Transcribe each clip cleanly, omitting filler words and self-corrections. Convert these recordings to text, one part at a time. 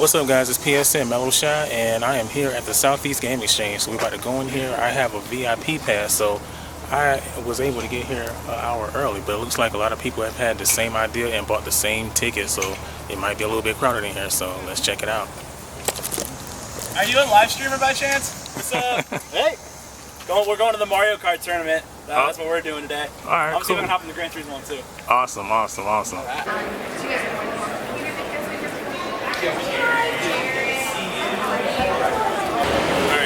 What's up, guys? It's PsnMelloshy, and I am here at the Southeast Game Exchange. So we're about to go in here. I have a VIP pass, so I was able to get here an hour early, but it looks like a lot of people have had the same idea and bought the same ticket, so it might be a little bit crowded in here, so let's check it out. Are you a live streamer by chance? What's up? Hey! We're going to the Mario Kart tournament. That's what we're doing today. Alright, I'm cool. seeing if I can hop in the Gran Turismo one too. Awesome, awesome, awesome. Alright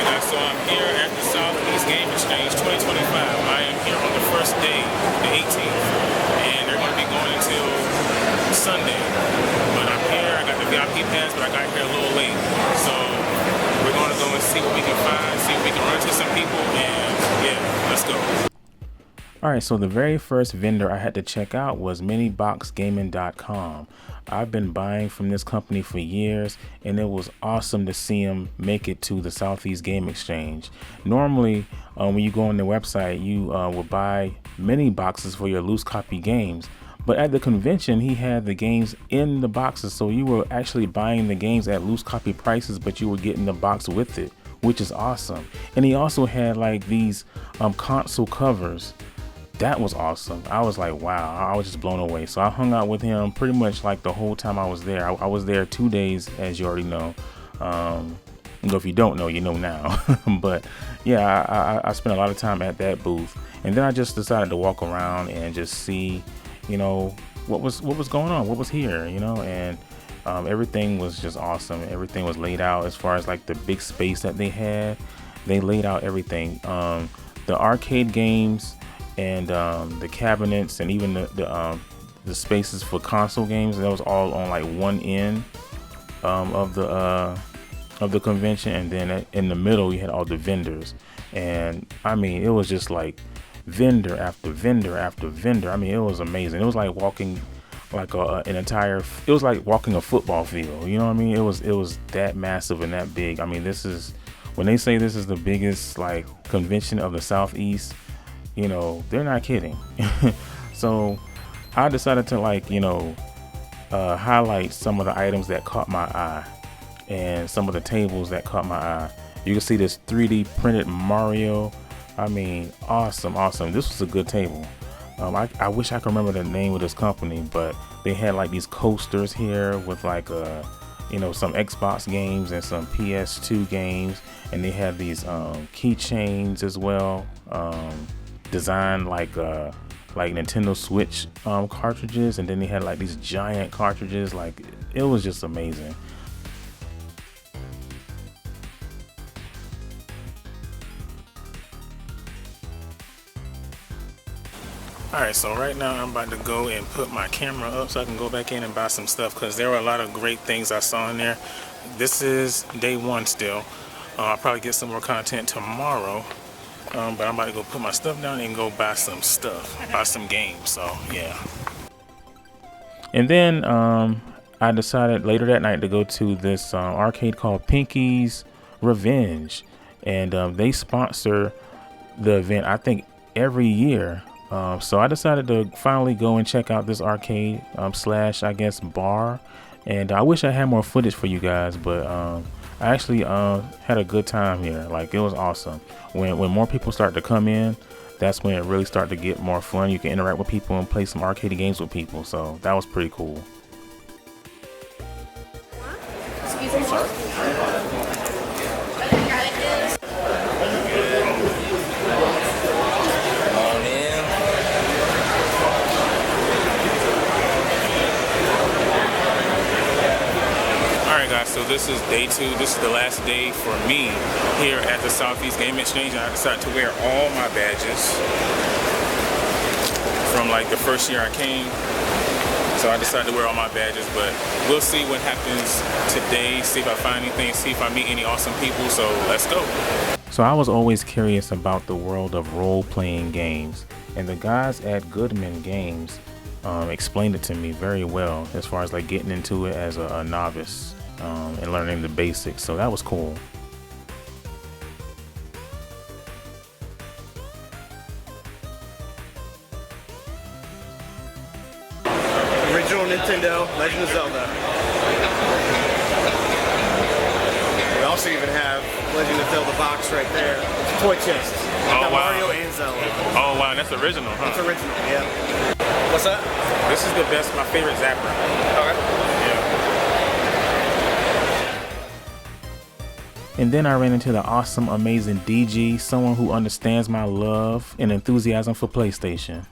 guys, so I'm here at the Southeast Game Exchange 2025. I am here on the first day, the 18th, and they're going to be going until Sunday. But I'm here, I got the VIP pass, but I got here a little late. So we're going to go and see what we can find, see if we can run into some people, and yeah, let's go. Alright, so the very first vendor I had to check out was miniboxgaming.com. I've been buying from this company for years, and it was awesome to see them make it to the Southeast Game Exchange. Normally, when you go on their website, you will buy mini boxes for your loose copy games. But at the convention, he had the games in the boxes, so you were actually buying the games at loose copy prices, but you were getting the box with it, which is awesome. And he also had like these console covers. That was awesome. I was like, wow, I was just blown away. So I hung out with him pretty much like the whole time I was there. I was there 2 days, as you already know. If you don't know, you know now. But yeah, I spent a lot of time at that booth. And then I just decided to walk around and just see, you know, what was going on, what was here, you know, and everything was just awesome. Everything was laid out as far as like the big space that they had. They laid out everything. The arcade games and the cabinets and even the spaces for console games, that was all on like one end of the convention, and then in the middle you had all the vendors. And I mean, it was just like vendor after vendor after vendor. I mean, it was amazing. It was like walking like it was like walking a football field, you know what I mean? It was that massive and that big. I mean, this is, when they say this is the biggest like convention of the Southeast, you know, they're not kidding. So I decided to like, you know, highlight some of the items that caught my eye and some of the tables that caught my eye. You can see this 3D printed Mario. I mean, awesome. This was a good table. I wish I could remember the name of this company, but they had like these coasters here with like you know, some Xbox games and some PS2 games, and they had these keychains as well, designed like Nintendo Switch cartridges, and then they had like these giant cartridges. Like, it was just amazing. Alright, so right now I'm about to go and put my camera up so I can go back in and buy some stuff, because there were a lot of great things I saw in there. This is day one still. I'll probably get some more content tomorrow, but I'm about to go put my stuff down and go buy some stuff, buy some games, so yeah. And then I decided later that night to go to this arcade called Pinky's Revenge, and they sponsor the event, I think, every year. So I decided to finally go and check out this arcade slash, I guess, bar. And I wish I had more footage for you guys, but I actually had a good time here. Like, it was awesome. When more people start to come in, that's when it really started to get more fun. You can interact with people and play some arcade games with people. So that was pretty cool. Excuse me, sorry. So this is day two. This is the last day for me here at the Southeast Game Exchange, and I decided to wear all my badges from like the first year I came. So I decided to wear all my badges, but we'll see what happens today, see if I find anything, see if I meet any awesome people, so let's go. So I was always curious about the world of role-playing games, and the guys at Goodman Games explained it to me very well as far as like getting into it as a novice. And learning the basics, so that was cool. Original Nintendo, Legend of Zelda. also even have Legend of Zelda box right there. It's a toy chest. Oh, Got wow. Mario and Zelda. Oh wow, that's original, huh? It's original, yeah. What's that? This is the best, my favorite Zapper. Okay. Yeah. And then I ran into the awesome, amazing DG, someone who understands my love and enthusiasm for PlayStation.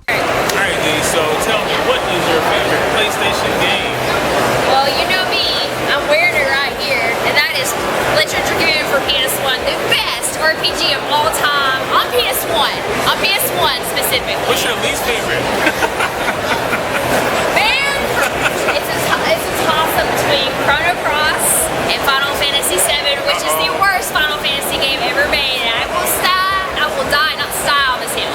Alright, D, so tell me, what is your favorite PlayStation game? Well, you know me. I'm wearing it right here, and that is Legend of Dragoon for PS1, the best RPG of all time on PS1. On PS1 specifically. What's your least favorite? Man, it's a toss-up between Chrono Cross and Final Fantasy VII, which is the worst Final Fantasy game ever made. And I will die, not style on this hill.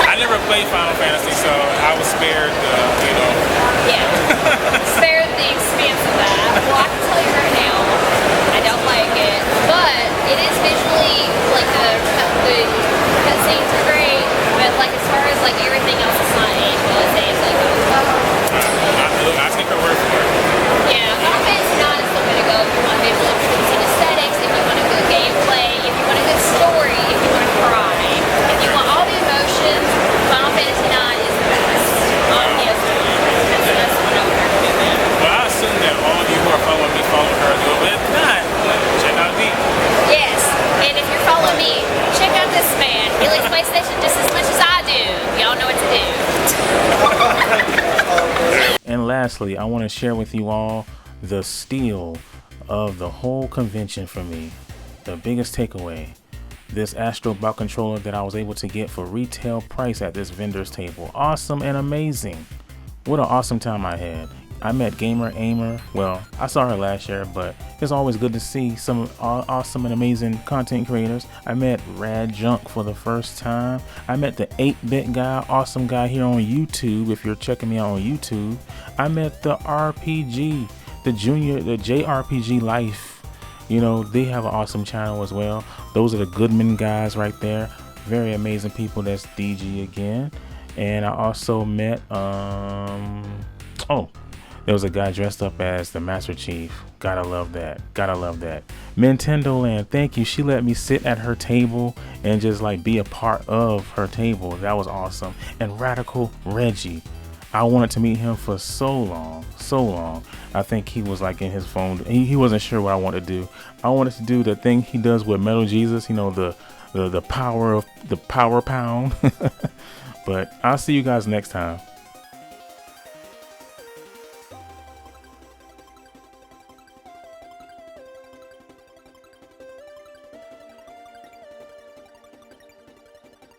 I never played Final Fantasy, so I was spared the, you know. Yeah. Spare the expense of that. Well, I can tell you right now, I don't like it. But it is visually, like, the cutscenes are great. But, like, as far as, like, everything else is not it. Well, it's like, I take her word for it. yeah, Final Fantasy 9 is still going to go if you want visual pleasing aesthetics, if you want a good gameplay, if you want a good story, if you want to cry, if you want all the emotions, Final Fantasy 9 is the best. On PS1. That's what I would recommend. Well, I assume that all of you who are following me follow her as well, but if not, check out me. Yes, and if you're following me, check out this man. He likes PlayStation just as much as I do. Y'all know what to do. And lastly, I want to share with you all the steal of the whole convention for me. The biggest takeaway. This Astro Bot controller that I was able to get for retail price at this vendor's table. Awesome and amazing. What an awesome time I had. I met Gamer Aimer. Well, I saw her last year, but it's always good to see some awesome and amazing content creators. I met Rad Junk for the first time. I met the 8-bit guy, awesome guy here on YouTube, if you're checking me out on YouTube. I met the RPG, the JRPG Life. You know, they have an awesome channel as well. Those are the Goodman guys right there. Very amazing people. That's DG again. And I also met, there was a guy dressed up as the Master Chief. Gotta love that. Gotta love that. Nintendo Land, thank you. She let me sit at her table and just like be a part of her table. That was awesome. And Radical Reggie. I wanted to meet him for so long. I think he was like in his phone. He wasn't sure what I wanted to do. I wanted to do the thing he does with Metal Jesus, you know, the power pound. But I'll see you guys next time.